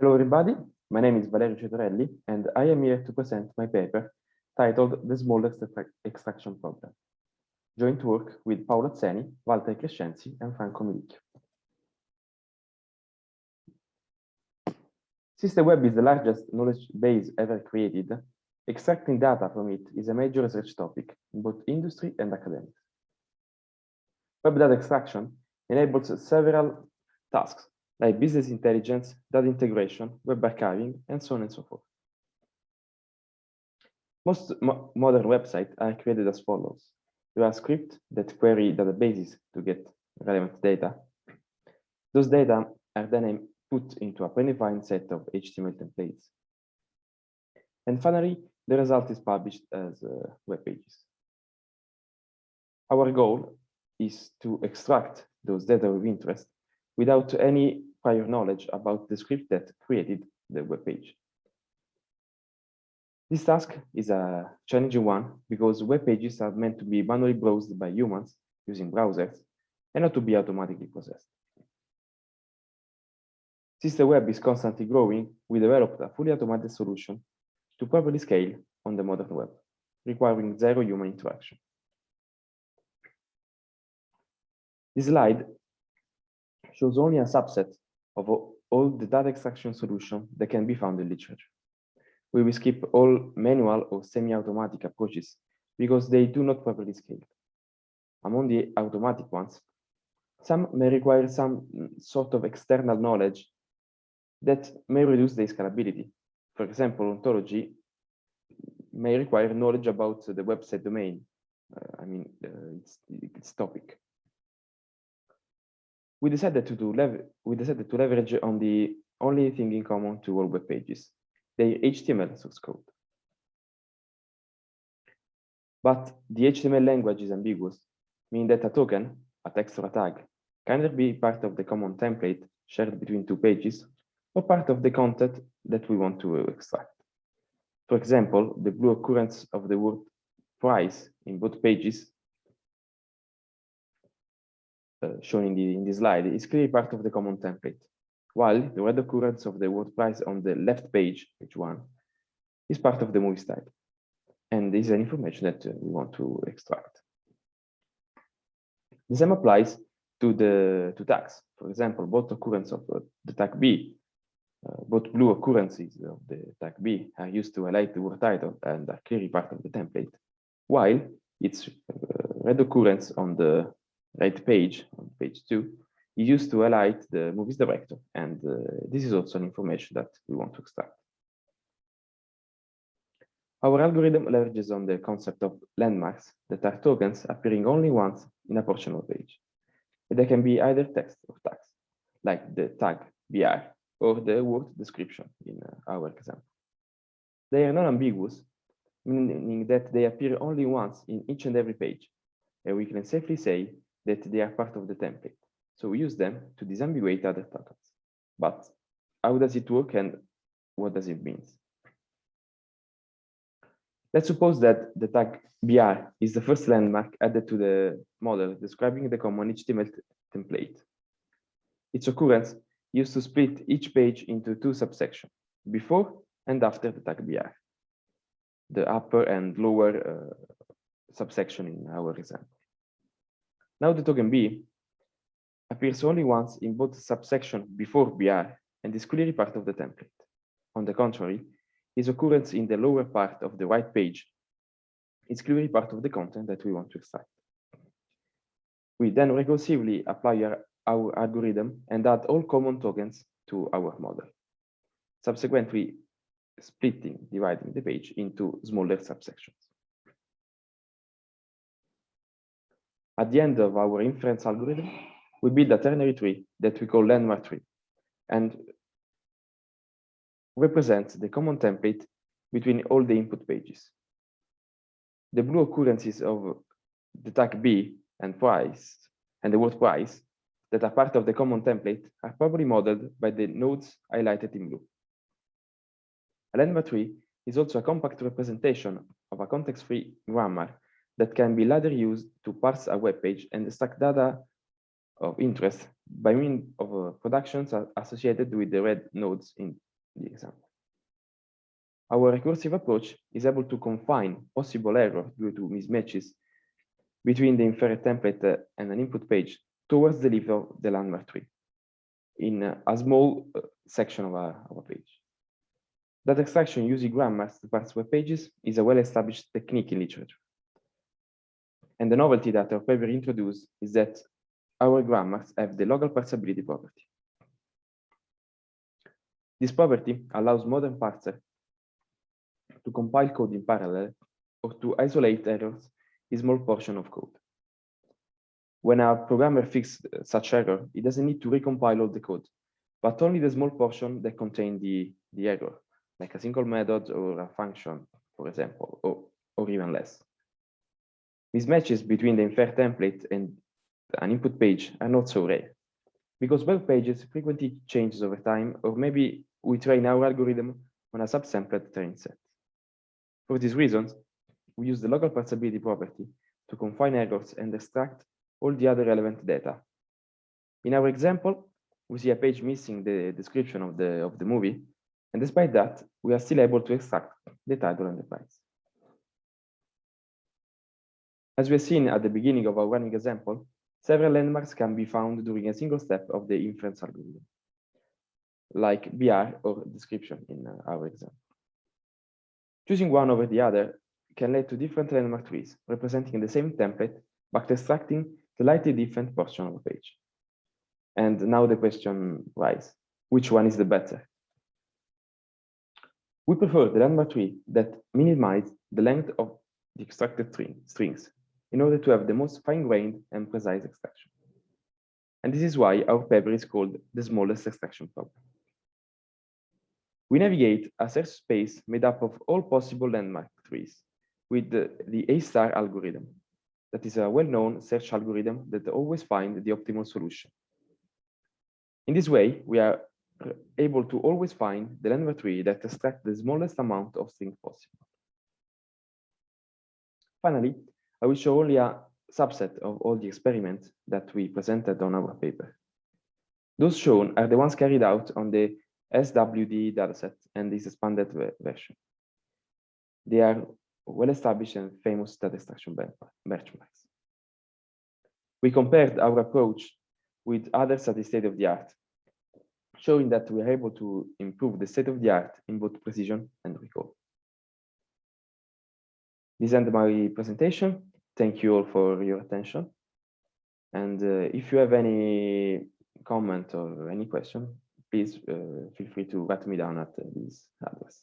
Hello everybody, my name is Valerio Cetorelli and I am here to present my paper titled The Smallest Extraction Problem, joint work with Paolo Atzeni, Valter Crescenzi and Franco Milicchio. Since the web is the largest knowledge base ever created, extracting data from it is a major research topic in both industry and academics. Web data extraction enables several tasks like business intelligence, data integration, web archiving, and so on and so forth. Most modern websites are created as follows. There are scripts that query databases to get relevant data. Those data are then put into a predefined set of HTML templates. And finally, the result is published as web pages. Our goal is to extract those data of interest without any prior knowledge about the script that created the web page. This task is a challenging one because web pages are meant to be manually browsed by humans using browsers and not to be automatically processed. Since the web is constantly growing, we developed a fully automated solution to properly scale on the modern web, requiring zero human interaction. This slide shows only a subset of all the data extraction solutions that can be found in literature. We will skip all manual or semi-automatic approaches because they do not properly scale. Among the automatic ones, some may require some sort of external knowledge that may reduce the scalability. For example, ontology may require knowledge about the website domain, its topic. We decided to leverage on the only thing in common to all web pages, their HTML source code. But the HTML language is ambiguous, meaning that a token, a text or a tag, can either be part of the common template shared between two pages or part of the content that we want to extract. For example, the blue occurrence of the word price in both pages shown in this slide is clearly part of the common template, while the red occurrence of the word price on the left page, page 1, is part of the movie style. And this is an information that we want to extract. The same applies to tags. For example, both occurrences of the tag B, both blue occurrences of the tag B are used to highlight the word title and are clearly part of the template, while its red occurrence on the right page, on page 2, is used to highlight the movie's director, and this is also an information that we want to extract. Our algorithm leverages on the concept of landmarks that are tokens appearing only once in a portion of the page. They can be either text or tags, like the tag BR or the word description in our example. They are non-ambiguous, meaning that they appear only once in each and every page, and we can safely say that they are part of the template. So we use them to disambiguate other tokens. But how does it work and what does it mean? Let's suppose that the tag BR is the first landmark added to the model describing the common HTML template. Its occurrence used to split each page into two subsections, before and after the tag BR, the upper and lower subsection in our example. Now the token B appears only once in both subsections before BR and is clearly part of the template. On the contrary, its occurrence in the lower part of the right page is clearly part of the content that we want to extract. We then recursively apply our algorithm and add all common tokens to our model, subsequently dividing the page into smaller subsections. At the end of our inference algorithm, we build a ternary tree that we call landmark tree and represents the common template between all the input pages. The blue occurrences of the tag B and price and the word price that are part of the common template are probably modeled by the nodes highlighted in blue. A landmark tree is also a compact representation of a context-free grammar that can be later used to parse a web page and extract data of interest by means of productions associated with the red nodes in the example. Our recursive approach is able to confine possible error due to mismatches between the inferred template and an input page towards the leaf of the landmark tree in a small section of a page. Data extraction using grammars to parse web pages is a well-established technique in literature. And the novelty that our paper introduced is that our grammars have the local parsability property. This property allows modern parsers to compile code in parallel or to isolate errors in small portion of code. When a programmer fixes such error, it doesn't need to recompile all the code, but only the small portion that contain the error, like a single method or a function, for example, or even less. Mismatches between the inferred template and an input page are not so rare, because web pages frequently change over time, or maybe we train our algorithm on a subsampled train set. For these reasons, we use the local parsability property to confine errors and extract all the other relevant data. In our example, we see a page missing the description of the movie, and despite that, we are still able to extract the title and the price. As we have seen at the beginning of our running example, several landmarks can be found during a single step of the inference algorithm, like BR or description in our example. Choosing one over the other can lead to different landmark trees representing the same template, but extracting slightly different portion of the page. And now the question arises, which one is the better? We prefer the landmark tree that minimizes the length of the extracted strings in order to have the most fine-grained and precise extraction. And this is why our paper is called the smallest extraction problem. We navigate a search space made up of all possible landmark trees with the A-star algorithm. That is a well-known search algorithm that always finds the optimal solution. In this way, we are able to always find the landmark tree that extracts the smallest amount of string possible. Finally, I will show only a subset of all the experiments that we presented on our paper. Those shown are the ones carried out on the SWD dataset and this expanded version. They are well-established and famous data extraction benchmarks. We compared our approach with others at the state of the art, showing that we are able to improve the state of the art in both precision and recall. This ends my presentation. Thank you all for your attention. And if you have any comment or any question, please feel free to write me down at this address.